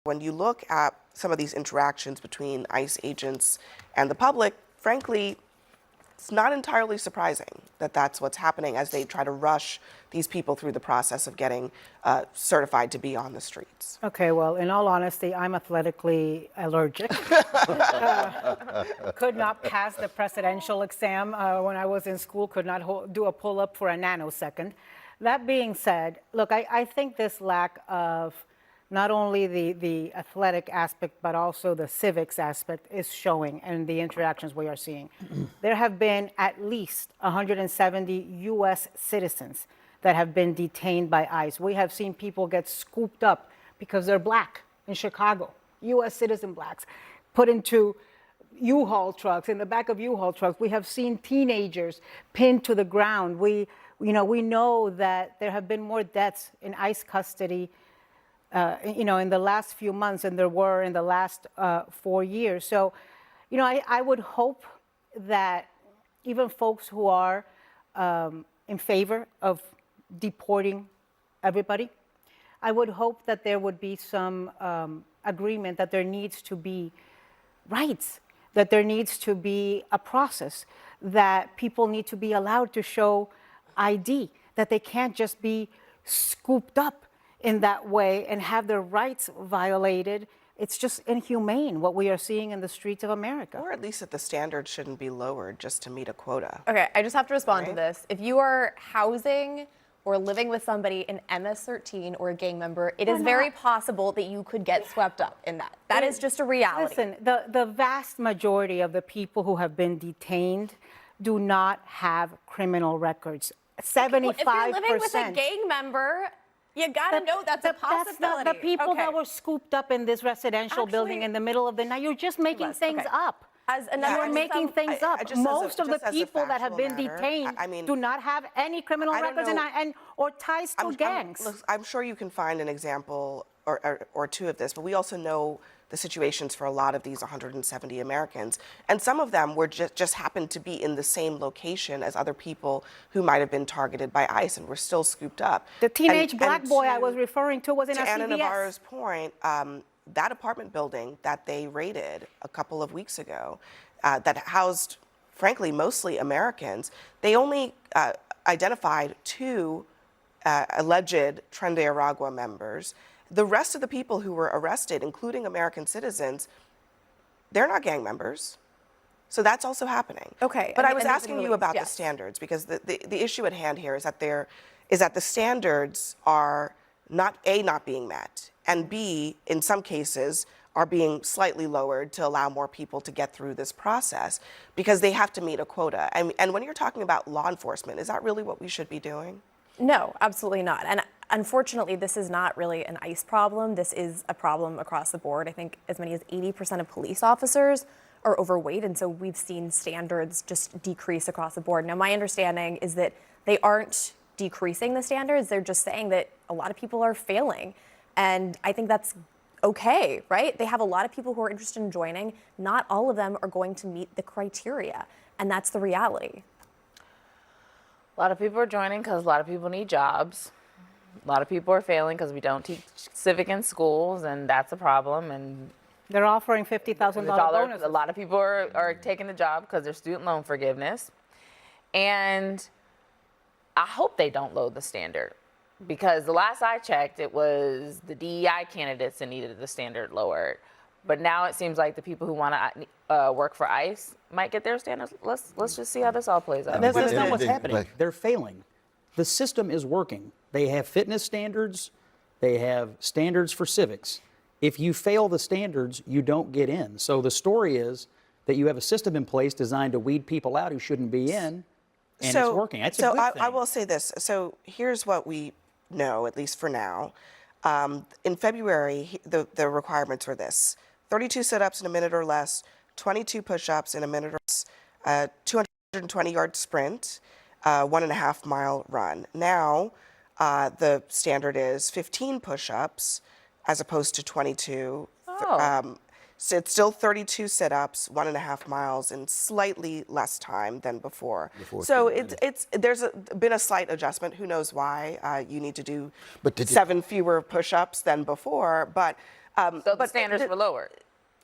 When you look at some of these interactions between ICE agents and the public, frankly, it's not entirely surprising that that's what's happening as they try to rush these people through the process of getting certified to be on the streets. Okay, well, in all honesty, I'm athletically allergic. Could not pass the presidential exam when I was in school, could not do a pull-up for a nanosecond. That being said, look, I think this lack of not only the athletic aspect, but also the civics aspect is showing in the interactions we are seeing. There have been at least 170 U.S. citizens that have been detained by ICE. We have seen people get scooped up because they're black in Chicago, U.S. citizen blacks, put into U-Haul trucks, in the back of U-Haul trucks. We have seen teenagers pinned to the ground. We know that there have been more deaths in ICE custody in the last few months than there were in the last 4 years. So, I would hope that even folks who are in favor of deporting everybody, I would hope that there would be some agreement that there needs to be rights, that there needs to be a process, that people need to be allowed to show ID, that they can't just be scooped up in that way and have their rights violated. It's just inhumane what we are seeing in the streets of America. Or at least that the standards shouldn't be lowered just to meet a quota. Okay, I just have to respond to this. If you are housing or living with somebody, an MS-13 or a gang member, it is very possible that you could get swept up in that. That is just a reality. Listen, the vast majority of the people who have been detained do not have criminal records. 75%. If you're living with a gang member, you gotta know that's a possibility. That's the people that were scooped up in this residential building in the middle of the night. You're just making things up. You're making things up. Most of the people that have been detained do not have any criminal records or ties to gangs. Look, I'm sure you can find an example or two of this, but we also know the situations for a lot of these 170 Americans. And some of them were just happened to be in the same location as other people who might have been targeted by ICE and were still scooped up. The teenage black boy I was referring to was in a CVS. To Anna Navarro's point, that apartment building that they raided a couple of weeks ago that housed, frankly, mostly Americans, they only identified 2 alleged Tren de Aragua members. The rest of the people who were arrested, including American citizens, they're not gang members. So that's also happening. Okay. But I was asking you about the standards, because the issue at hand here is that the standards are not being met, and B, in some cases, are being slightly lowered to allow more people to get through this process because they have to meet a quota. And when you're talking about law enforcement, is that really what we should be doing? No, absolutely not. And unfortunately, this is not really an ICE problem. This is a problem across the board. I think as many as 80% of police officers are overweight, and so we've seen standards just decrease across the board. Now, my understanding is that they aren't decreasing the standards. They're just saying that a lot of people are failing, and I think that's okay, right? They have a lot of people who are interested in joining. Not all of them are going to meet the criteria, and that's the reality. A lot of people are joining because a lot of people need jobs. A lot of people are failing because we don't teach civic in schools, and that's a problem. And they're offering $50,000 bonuses. A lot of people are taking the job because there's student loan forgiveness. And I hope they don't lower the standard, because the last I checked, it was the DEI candidates that needed the standard lowered. But now it seems like the people who want to work for ICE might get their standards. Let's just see how this all plays out. That's not what's happening. They're failing. The system is working. They have fitness standards. They have standards for civics. If you fail the standards, you don't get in. So the story is that you have a system in place designed to weed people out who shouldn't be in, and it's working. That's a good thing. I will say this. So here's what we know, at least for now. In February, the requirements were this: 32 sit-ups in a minute or less, 22 push-ups in a minute or less, 220-yard sprint, 1.5-mile run. Now, the standard is 15 push-ups as opposed to 22. So it's still 32 sit-ups, 1.5 miles, in slightly less time than before. So there's been a slight adjustment. Who knows why? You need to do 7 fewer push-ups than before. But So the but standards were lowered.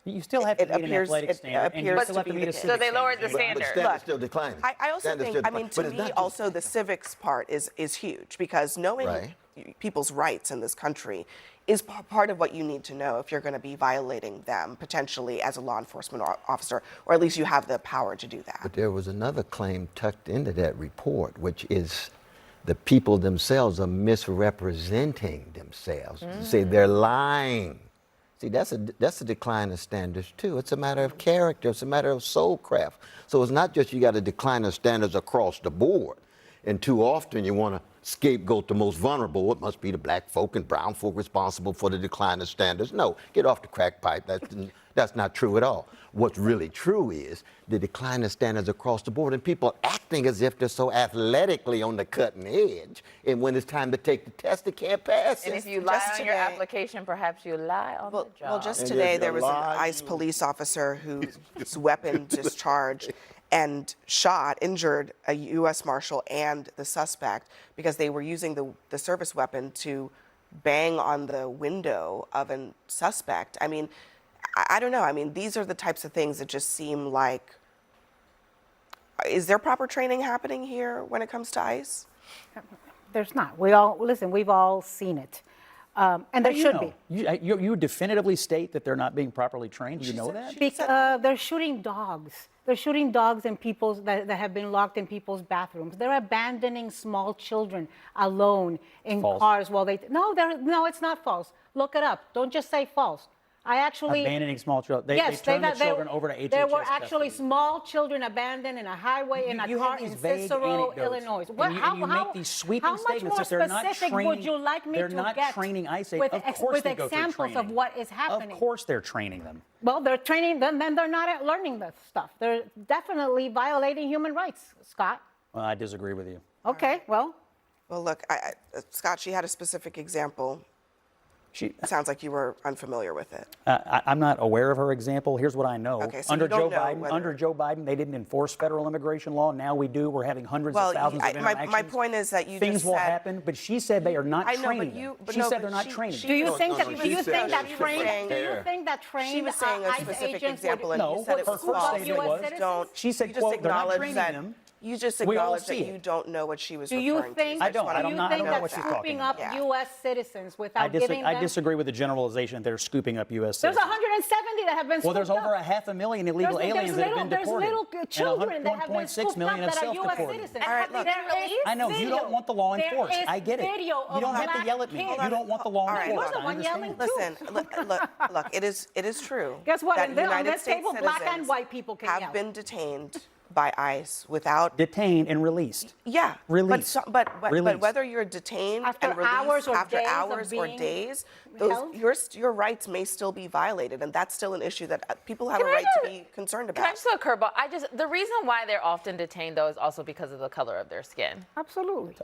You still have to It meet an appears- athletic it standard, and you appears still to have to be meet the a case. civics So they lowered the standard. standard. But standards Look, still declining. I also Standards think, still I mean, declining. to But it's me, not just- also the civics part is huge, because knowing Right. people's rights in this country is part of what you need to know if you're going to be violating them potentially as a law enforcement officer, or at least you have the power to do that. But there was another claim tucked into that report, which is the people themselves are misrepresenting themselves. Say they're lying. See, that's a decline of standards too. It's a matter of character. It's a matter of soul craft. So it's not just you got a decline of standards across the board, and too often you want to scapegoat the most vulnerable. It must be the black folk and brown folk responsible for the decline of standards. No, get off the crack pipe. That's not true at all. What's really true is the decline of standards across the board, and people acting as if they're so athletically on the cutting edge, and when it's time to take the test, they can't pass And it. if you lie Just on your today- application, perhaps you lie on the job. Well, just And today if there you was an lie, ICE you- police officer whose weapon discharged and injured a U.S. Marshal and the suspect because they were using the service weapon to bang on the window of a suspect. I mean, I don't know. I mean, these are the types of things that just seem like, is there proper training happening here when it comes to ICE? There's not. We've all seen it. And there You should know, be. you definitively state that they're not being properly trained. Do you know that? They're shooting dogs. They're shooting dogs in that have been locked in people's bathrooms. They're abandoning small children alone in False. cars while they. No, it's not false. Look it up. Don't just say false. I actually. Abandoning small children. They Yes, turn the children over to HHS There were actually custody. small children abandoned in a highway in a You car have these in vague Cicero, anecdotes, Illinois. and you make these sweeping how much statements more that they're not specific training. would you like me they're to not get training ICE with, Of course with they go through examples of training. what is happening? Of course they're training them. Well, they're training them, then they're not learning the stuff. They're definitely violating human rights, Scott. Well, I disagree with you. Okay, well, Well, look, Scott, she had a specific example. It sounds like you were unfamiliar with it. I'm not aware of her example. Here's what I know. Okay, so under you don't Joe know Biden, whether- under Joe Biden, they didn't enforce federal immigration law. Now we do. We're having hundreds Well, of thousands of interactions. my point is that you things just will said- happen, but she said they are not I know, but training you- them. but She no, said but they're not she- training she- do you No, think no, that no, do she you said think that she was trained saying- do you think that trained She was saying a ICE specific agents example, would, and you No, said it her was first false. statement US was, citizens? Don't. she said, you just quote, they're not acknowledged training that. them. You just We all acknowledged that see you it. don't know what she was Do you referring think? to. I don't. I Do don't you know think what that she's talking scooping about. up Yeah. U.S. citizens without giving them? I disagree with the generalization that they're scooping up U.S. There's citizens. 170 that have been. Well, there's scooped over up. 500,000 illegal There's aliens that have been there's deported. little children that have been 1.6 scooped up million have that are U.S. self-deported. citizens. All right, look. There is I know you video. don't want the law There enforced. is I get it. video You of don't have to black yell at me. kids. You don't want the law All right, enforced. look. I understand. Yelling too. Listen, look, it is true. Guess what? that On United this States table, black and citizens white people can have yell. been detained by ICE without. Detained and released. Yeah, Released. But Released. whether you're detained After and released hours or after days of hours or being days, held? your rights may still be violated, and that's still an issue that people have a Can I right to just- be concerned Can I about. just throw a curveball? The reason why they're often detained though is also because of the color of their skin. Absolutely.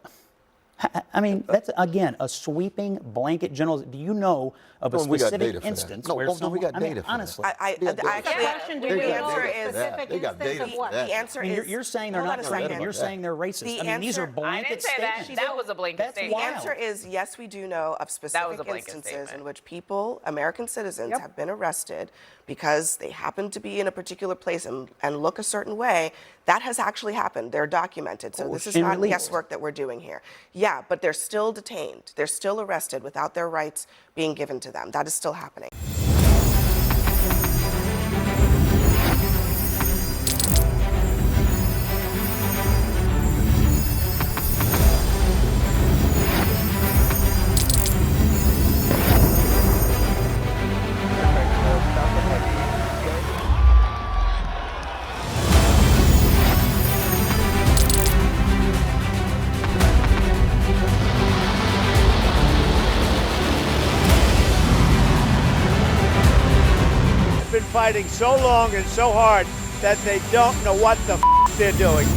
I mean, that's, again, a sweeping blanket general. Do you know of a Oh, we got specific data for that. instance No, where no, someone, we got I mean, data for that. honestly, They got data. actually, question, do They we got know data a for that. specific They got instance data of for what? that. The answer I mean, is you're saying they're hold not on a training second. them. You're saying they're racist. The I mean, these are answer- blanket I didn't say that. statements. That was a blanket That's statement. The wild. answer is yes, we do know of specific a blanket instances statement. in which people, American citizens, Yep. have been arrested because they happen to be in a particular place and look a certain way. That has actually happened. They're documented. So this is And not released. guesswork that we're doing here. Yeah, but they're still detained. They're still arrested without their rights being given to them. That is still happening. Been fighting so long and so hard that they don't know what the they're doing.